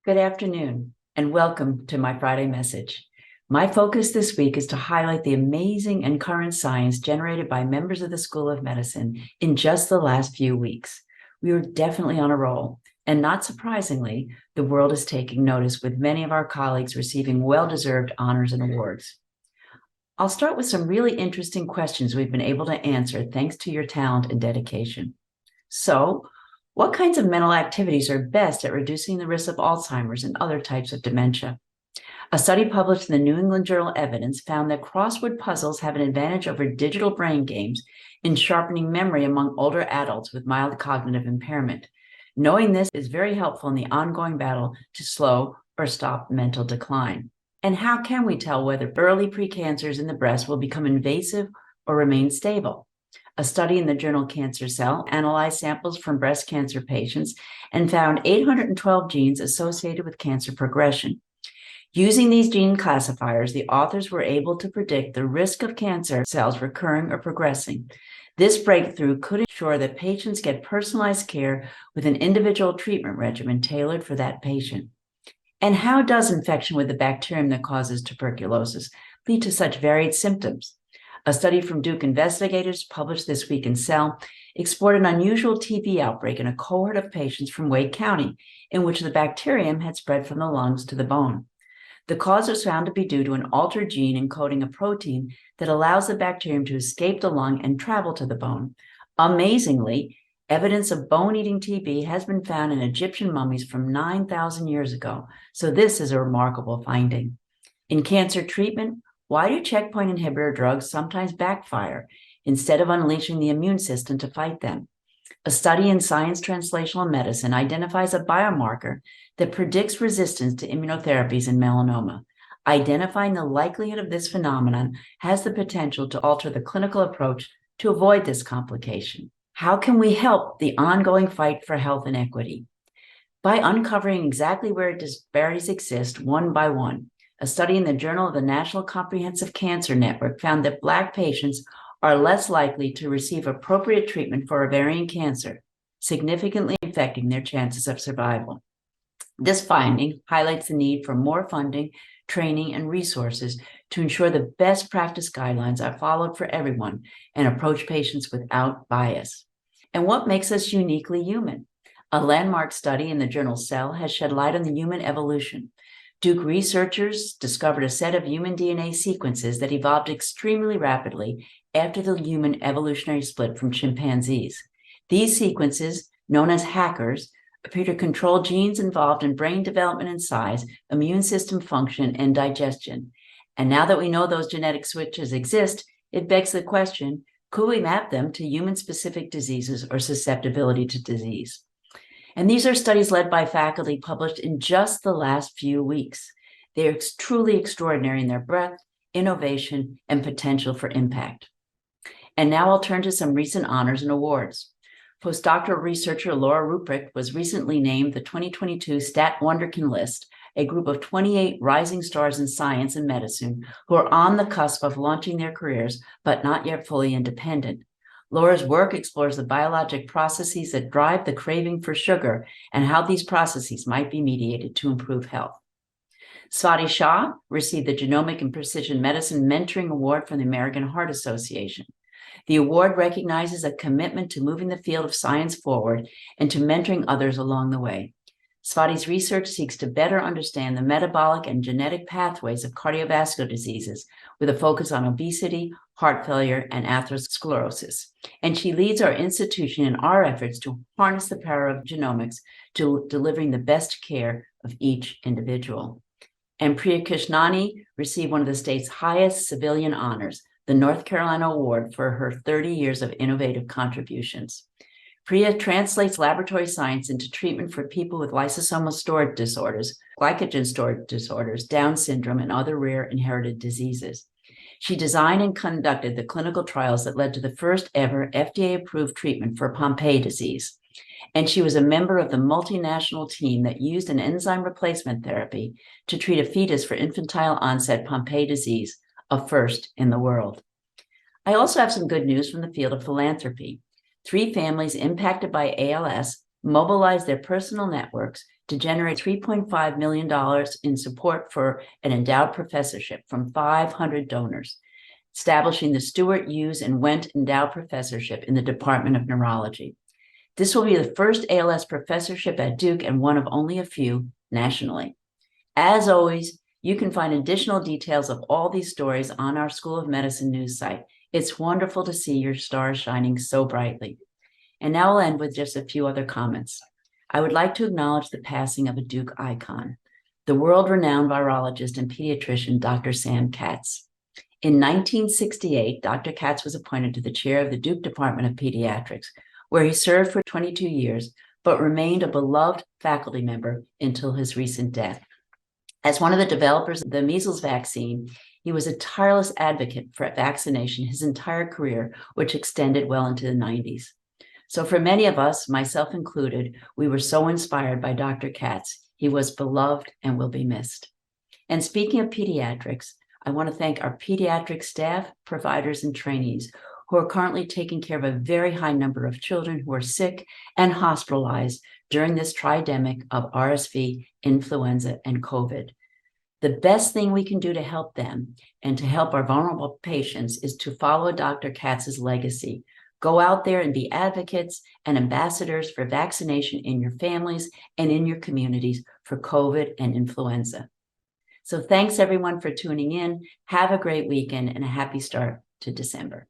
Good afternoon, and welcome to my Friday message. My focus this week is to highlight the amazing and current science generated by members of the School of Medicine in just the last few weeks. We are definitely on a roll, and not surprisingly, the world is taking notice, with many of our colleagues receiving well-deserved honors and awards. I'll start with some really interesting questions we've been able to answer thanks to your talent and dedication. So, what kinds of mental activities are best at reducing the risk of Alzheimer's and other types of dementia? A study published in the New England Journal of Evidence found that crossword puzzles have an advantage over digital brain games in sharpening memory among older adults with mild cognitive impairment. Knowing this is very helpful in the ongoing battle to slow or stop mental decline. And how can we tell whether early precancers in the breast will become invasive or remain stable? A study in the journal Cancer Cell analyzed samples from breast cancer patients and found 812 genes associated with cancer progression. Using these gene classifiers, the authors were able to predict the risk of cancer cells recurring or progressing. This breakthrough could ensure that patients get personalized care with an individual treatment regimen tailored for that patient. And how does infection with the bacterium that causes tuberculosis lead to such varied symptoms? A study from Duke investigators published this week in Cell explored an unusual TB outbreak in a cohort of patients from Wake County, in which the bacterium had spread from the lungs to the bone. The cause was found to be due to an altered gene encoding a protein that allows the bacterium to escape the lung and travel to the bone. Amazingly, evidence of bone-eating TB has been found in Egyptian mummies from 9,000 years ago, so this is a remarkable finding. In cancer treatment, why do checkpoint inhibitor drugs sometimes backfire instead of unleashing the immune system to fight them? A study in Science Translational Medicine identifies a biomarker that predicts resistance to immunotherapies in melanoma. Identifying the likelihood of this phenomenon has the potential to alter the clinical approach to avoid this complication. How can we help the ongoing fight for health and equity? By uncovering exactly where disparities exist one by one. A study in the Journal of the National Comprehensive Cancer Network found that Black patients are less likely to receive appropriate treatment for ovarian cancer, significantly affecting their chances of survival. This finding highlights the need for more funding, training, and resources to ensure the best practice guidelines are followed for everyone and approach patients without bias. And what makes us uniquely human? A landmark study in the journal Cell has shed light on the human evolution. Duke researchers discovered a set of human DNA sequences that evolved extremely rapidly after the human evolutionary split from chimpanzees. These sequences, known as hackers, appear to control genes involved in brain development and size, immune system function, and digestion. And now that we know those genetic switches exist, it begs the question, could we map them to human-specific diseases or susceptibility to disease? And these are studies led by faculty published in just the last few weeks. They are truly extraordinary in their breadth, innovation, and potential for impact. And now I'll turn to some recent honors and awards. Postdoctoral researcher Laura Ruprecht was recently named the 2022 Stat Wonderkin List, a group of 28 rising stars in science and medicine who are on the cusp of launching their careers, but not yet fully independent. Laura's work explores the biologic processes that drive the craving for sugar and how these processes might be mediated to improve health. Swati Shah received the Genomic and Precision Medicine Mentoring Award from the American Heart Association. The award recognizes a commitment to moving the field of science forward and to mentoring others along the way. Swati's research seeks to better understand the metabolic and genetic pathways of cardiovascular diseases with a focus on obesity, heart failure, and atherosclerosis. And she leads our institution in our efforts to harness the power of genomics to delivering the best care of each individual. And Priya Krishnani received one of the state's highest civilian honors, the North Carolina Award for her 30 years of innovative contributions. Priya translates laboratory science into treatment for people with lysosomal storage disorders, glycogen storage disorders, Down syndrome, and other rare inherited diseases. She designed and conducted the clinical trials that led to the first ever FDA-approved treatment for Pompe disease. And she was a member of the multinational team that used an enzyme replacement therapy to treat a fetus for infantile onset Pompe disease, a first in the world. I also have some good news from the field of philanthropy. 3 families impacted by ALS mobilized their personal networks to generate $3.5 million in support for an endowed professorship from 500 donors, establishing the Stuart Hughes and Wendt Endowed Professorship in the Department of Neurology. This will be the first ALS professorship at Duke and one of only a few nationally. As always, you can find additional details of all these stories on our School of Medicine news site. It's wonderful to see your stars shining so brightly. And now I'll end with just a few other comments. I would like to acknowledge the passing of a Duke icon, the world-renowned virologist and pediatrician, Dr. Sam Katz. In 1968, Dr. Katz was appointed to the chair of the Duke Department of Pediatrics, where he served for 22 years, but remained a beloved faculty member until his recent death. As one of the developers of the measles vaccine, he was a tireless advocate for vaccination his entire career, which extended well into the 90s. So for many of us, myself included, we were so inspired by Dr. Katz. He was beloved and will be missed. And speaking of pediatrics, I want to thank our pediatric staff, providers, and trainees who are currently taking care of a very high number of children who are sick and hospitalized during this tridemic of RSV, influenza, and COVID. The best thing we can do to help them and to help our vulnerable patients is to follow Dr. Katz's legacy. Go out there and be advocates and ambassadors for vaccination in your families and in your communities for COVID and influenza. So thanks everyone for tuning in. Have a great weekend and a happy start to December.